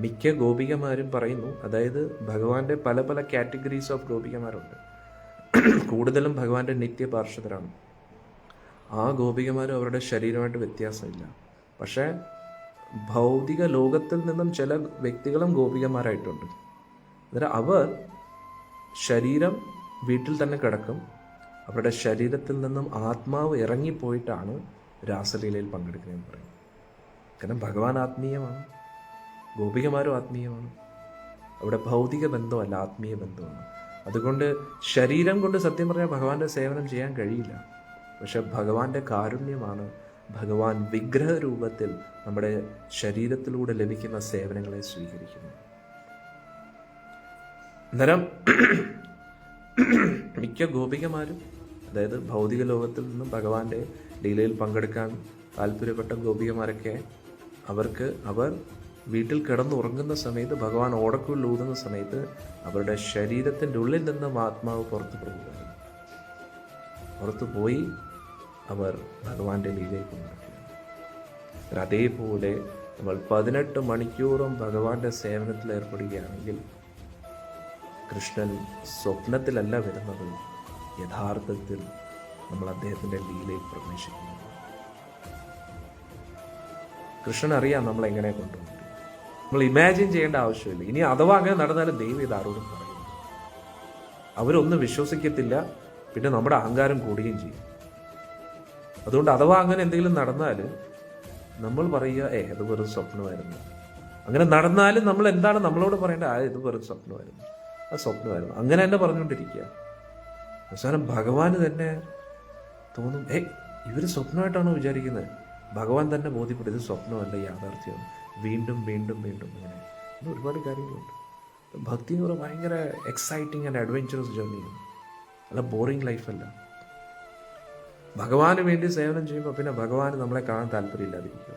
മിക്ക ഗോപികമാരും പറയുന്നു, അതായത് ഭഗവാന്റെ പല പല കാറ്റഗറീസ് ഓഫ് ഗോപികമാരുണ്ട്. കൂടുതലും ഭഗവാന്റെ നിത്യപാർഷദരാണ്. ആ ഗോപികമാരും അവരുടെ ശരീരമായിട്ട് വ്യത്യാസമില്ല. പക്ഷേ ഭൗതിക ലോകത്തിൽ നിന്നും ചില വ്യക്തികളും ഗോപികമാരായിട്ടുണ്ട്. അന്നേരം അവർ ശരീരം വീട്ടിൽ തന്നെ കിടക്കും. അവരുടെ ശരീരത്തിൽ നിന്നും ആത്മാവ് ഇറങ്ങിപ്പോയിട്ടാണ് രാസലീലയിൽ പങ്കെടുക്കുന്നതെന്ന് പറയും. കാരണം ഭഗവാൻ ആത്മീയമാണ്, ഗോപികമാരും ആത്മീയമാണ്. അവിടെ ഭൗതിക ബന്ധമല്ല, ആത്മീയ ബന്ധമാണ്. അതുകൊണ്ട് ശരീരം കൊണ്ട് സത്യം പറഞ്ഞാൽ ഭഗവാന്റെ സേവനം ചെയ്യാൻ കഴിയില്ല. പക്ഷെ ഭഗവാന്റെ കാരുണ്യമാണ് ഭഗവാൻ വിഗ്രഹ രൂപത്തിൽ നമ്മുടെ ശരീരത്തിലൂടെ ലഭിക്കുന്ന സേവനങ്ങളെ സ്വീകരിക്കുന്നത്. അന്നേരം മിക്ക ഗോപികമാരും, അതായത് ഭൗതിക ലോകത്തിൽ നിന്നും ഭഗവാന്റെ ലീലയിൽ പങ്കെടുക്കാൻ താല്പര്യപ്പെട്ട ഗോപികമാരൊക്കെ അവർ വീട്ടിൽ കിടന്നുറങ്ങുന്ന സമയത്ത്, ഭഗവാൻ ഓടക്കുള്ളിൽ ഊതുന്ന സമയത്ത് അവരുടെ ശരീരത്തിൻ്റെ ഉള്ളിൽ നിന്നും ആത്മാവ് പുറത്തു പോയി അവർ ഭഗവാന്റെ ലീലയിൽ പങ്കെടുക്കുക. അതേപോലെ നമ്മൾ 18 മണിക്കൂറും ഭഗവാന്റെ സേവനത്തിൽ ഏർപ്പെടുകയാണെങ്കിൽ കൃഷ്ണൻ സ്വപ്നത്തിലല്ല വരുന്നത്, യഥാർത്ഥത്തിൽ നമ്മൾ അദ്ദേഹത്തിൻ്റെ ലീലയിൽ പ്രവേശിക്കുന്നു. കൃഷ്ണൻ അറിയാം നമ്മൾ എങ്ങനെ കൊണ്ടുപോകും. നമ്മൾ ഇമാജിൻ ചെയ്യേണ്ട ആവശ്യമില്ല. ഇനി അഥവാ അങ്ങനെ നടന്നാലും ദൈവം ഇത് ആരോടും പറയുന്നു. അവരൊന്നും വിശ്വസിക്കത്തില്ല, പിന്നെ നമ്മുടെ അഹങ്കാരം കൂടുകയും ചെയ്യും. അതുകൊണ്ട് അഥവാ അങ്ങനെ എന്തെങ്കിലും നടന്നാൽ നമ്മൾ പറയുക, ഇത് വെറും സ്വപ്നമായിരുന്നു. അങ്ങനെ നടന്നാലും നമ്മൾ എന്താണ് നമ്മളോട് പറയേണ്ടത്? ഇത് വെറും സ്വപ്നമായിരുന്നു, അത് സ്വപ്നമായിരുന്നു, അങ്ങനെ തന്നെ പറഞ്ഞുകൊണ്ടിരിക്കുക. അവസാനം ഭഗവാന് തന്നെ തോന്നും, ഇവർ സ്വപ്നമായിട്ടാണോ വിചാരിക്കുന്നത്? ഭഗവാൻ തന്നെ ബോധ്യപ്പെടും, ഇത് സ്വപ്നമല്ല, യാഥാർത്ഥ്യമാണ്. വീണ്ടും വീണ്ടും വീണ്ടും അങ്ങനെ ഒരുപാട് കാര്യങ്ങളുണ്ട്. ഭക്തി എന്ന് പറയുന്നത് ഭയങ്കര എക്സൈറ്റിംഗ് ആൻഡ് അഡ്വെഞ്ചറസ് ജേർണിയാണ്, അല്ല ബോറിംഗ് ലൈഫല്ല. ഭഗവാന് വേണ്ടി സേവനം ചെയ്യുമ്പോൾ പിന്നെ ഭഗവാന് നമ്മളെ കാണാൻ താല്പര്യമില്ലാതിരിക്കുക.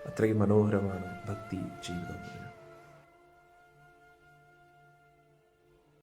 അത്രയും മനോഹരമാണ് ഭക്തി ജീവിതം.